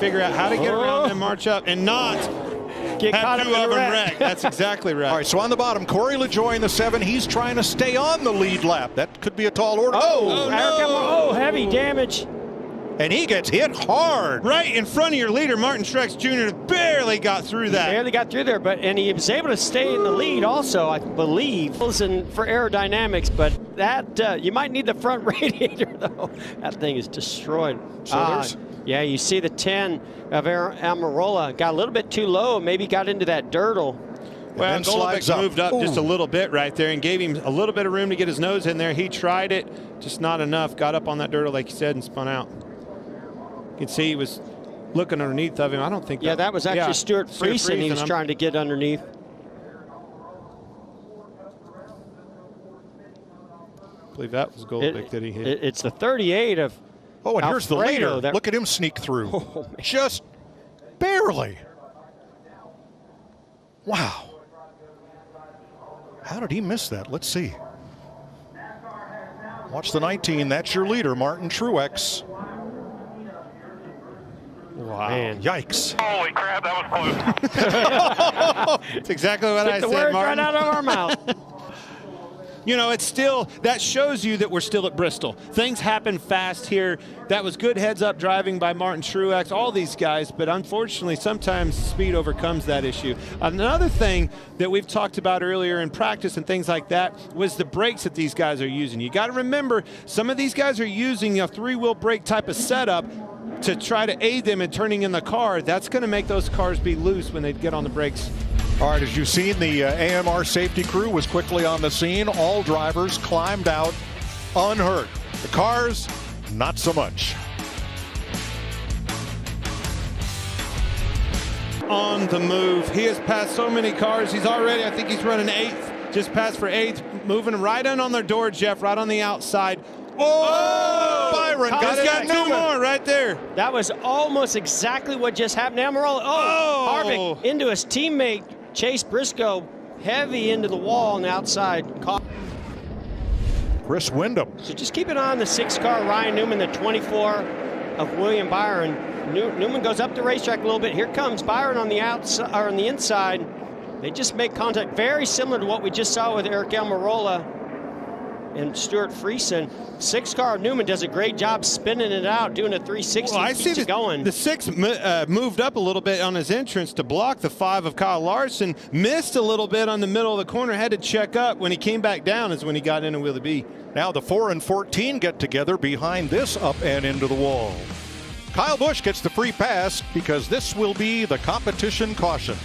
figure out how to get around and march up and not get caught up in a wreck. That's exactly right. All right, so on the bottom, Corey LaJoie in the 7. He's trying to stay on the lead lap. That could be a tall order. Oh, heavy damage. And he gets hit hard. Right in front of your leader, Martin Truex Jr. barely got through that. Barely got through there, and he was able to stay in the lead also, I believe. And for aerodynamics, but that you might need the front radiator though. That thing is destroyed. So yeah, you see the 10 of Almirola got a little bit too low, maybe got into that dirtle. Well, Golovic moved up just a little bit right there and gave him a little bit of room to get his nose in there. He tried it, just not enough. Got up on that dirtle, like you said, and spun out. You can see he was looking underneath of him. I don't think. Yeah, that was actually Stuart Friesen he was trying to get underneath. I believe that was Golovic that he hit. It's the 38 of. Oh, and here's the Alfredo leader. Look at him sneak through. Just barely. Wow. How did he miss that? Let's see. Watch the 19. That's your leader, Martin Truex. Wow. Man. Yikes. Holy crap, that was close. That's exactly what I said, the words Martin. right out of our mouth. You know, it's still, that shows you that we're still at Bristol. Things happen fast here. That was good heads-up driving by Martin Truex, all these guys, but unfortunately, sometimes speed overcomes that issue. Another thing that we've talked about earlier in practice and things like that was the brakes that these guys are using. You got to remember, some of these guys are using a three-wheel brake type of setup to try to aid them in turning in the car. That's going to make those cars be loose when they get on the brakes. All right, as you've seen, the AMR safety crew was quickly on the scene. All drivers climbed out unhurt. The cars, not so much. On the move. He has passed so many cars. He's already, I think he's running 8th. Just passed for 8th. Moving right in on their door, Jeff, right on the outside. Oh! Byron got 2 more right there. That was almost exactly what just happened to Almirola. Harvick into his teammate, Chase Briscoe, heavy into the wall on the outside. Chris Windham. So just keep an eye on the 6 car, Ryan Newman, the 24 of William Byron. Newman goes up the racetrack a little bit. Here comes Byron on the outside or on the inside. They just make contact, very similar to what we just saw with Eric Almirola and Stuart Friesen. 6 car Newman does a great job spinning it out, doing a 360. Well, I see going. The 6 moved up a little bit on his entrance to block the 5 of Kyle Larson. Missed a little bit on the middle of the corner. Had to check up. When he came back down is when he got into Wheelie B. Now the 4 and 14 get together behind this up and into the wall. Kyle Busch gets the free pass because this will be the competition caution.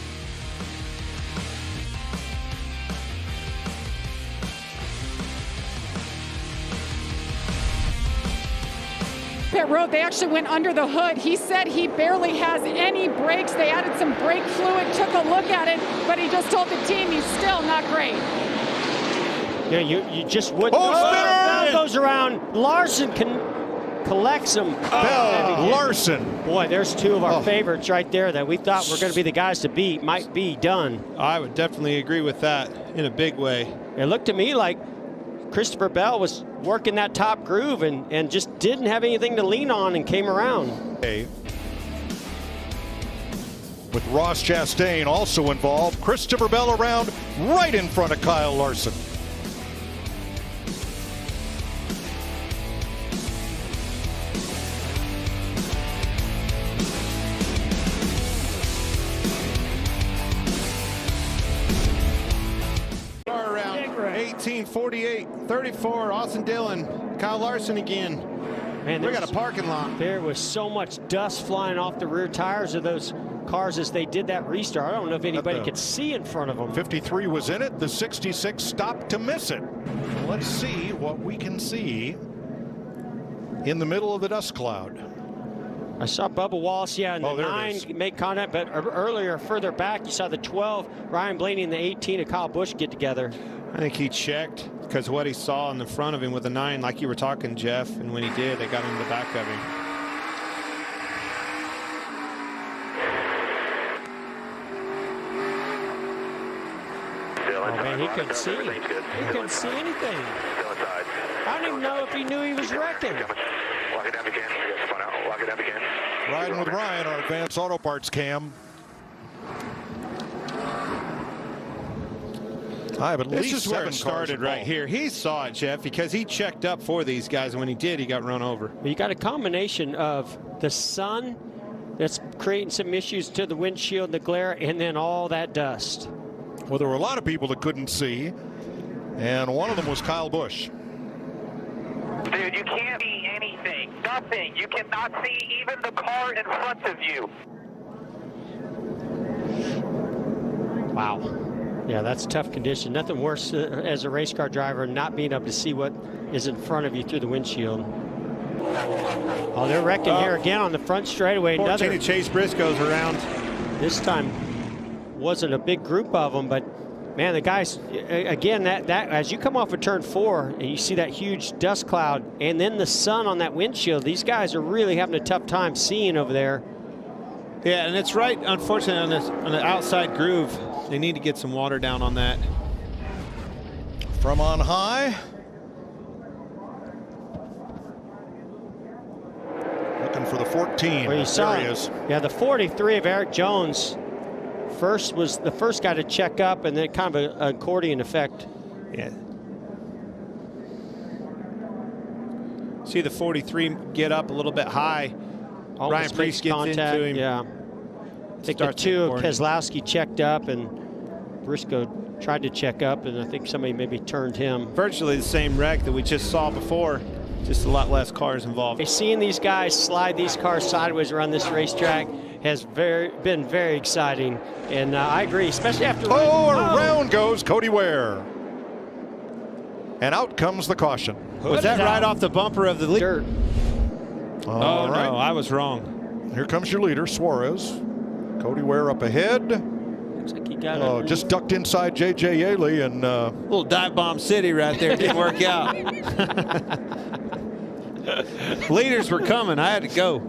Pit road, they actually went under the hood. He said he barely has any brakes. They added some brake fluid, took a look at it, but he just told the team he's still not great. Yeah, you just wouldn't. Bell goes around. Larson collects him. Bell Larson. Boy, there's 2 of our favorites right there that we thought were going to be the guys to beat. Might be done. I would definitely agree with that in a big way. It looked to me like Christopher Bell was working that top groove and just didn't have anything to lean on and came around. With Ross Chastain also involved, Christopher Bell around right in front of Kyle Larson. Around 1848, 34, Austin Dillon, Kyle Larson again. Man, we got a parking lot. There was so much dust flying off the rear tires of those cars as they did that restart. I don't know if anybody could see in front of them. 53 was in it. The 66 stopped to miss it. Let's see what we can see in the middle of the dust cloud. I saw Bubba Wallace, and the 9 make contact, but earlier, further back, you saw the 12, Ryan Blaney, and the 18 of Kyle Busch get together. I think he checked because of what he saw in the front of him with the 9, like you were talking, Jeff, and when he did, they got in the back of him. Oh, man, he couldn't see. He couldn't see anything. I don't even know if he knew he was wrecking. Lock it down if you can. Lock it up again. Riding with Ryan on Advanced Auto Parts cam. I have at This least is where 7 it started right here. He saw it, Jeff, because he checked up for these guys, and when he did, he got run over. You got a combination of the sun that's creating some issues to the windshield, the glare, and then all that dust. Well, there were a lot of people that couldn't see, and one of them was Kyle Busch. Dude, you can't see anything. Nothing. You cannot see even the car in front of you. Wow. Yeah, that's tough condition. Nothing worse as a race car driver not being able to see what is in front of you through the windshield. Oh, they're wrecking here again on the front straightaway. Fortunately, Chase Briscoe's around. This time wasn't a big group of them, but man, the guys, again, that as you come off of turn 4 and you see that huge dust cloud and then the sun on that windshield, these guys are really having a tough time seeing over there. Yeah, and it's right, unfortunately, on the outside groove. They need to get some water down on that. From on high. Looking for the 14. Well, you saw, there he is. yeah, the 43 of Eric Jones was the first guy to check up, and then kind of an accordion effect. Yeah. See the 43 get up a little bit high. Ryan Preece gets into him. Yeah. I think the 2 of Keselowski checked up, and Briscoe tried to check up, and I think somebody maybe turned him. Virtually the same wreck that we just saw before, just a lot less cars involved. Seeing these guys slide these cars sideways around this racetrack has been very exciting, and I agree, especially after. Around goes Cody Ware, and out comes the caution. Was that right off the bumper of the leader? All right. No, I was wrong. Here comes your leader, Suarez. Cody Ware up ahead. Looks like he got just ducked inside J.J. Yaley, and little dive bomb city right there. Didn't work out. Leaders were coming. I had to go.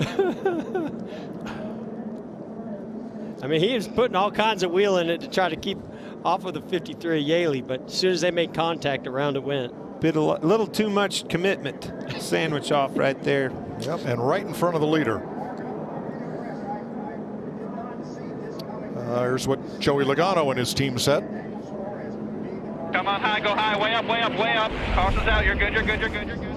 I mean, he was putting all kinds of wheel in it to try to keep off of the 53 Yaley, but as soon as they made contact, around it went. A little too much commitment. Sandwich off right there. Yep, and right in front of the leader. Here's what Joey Logano and his team said. Come on high, go high, way up, way up, way up. Caution's out, you're good, you're good, you're good, you're good.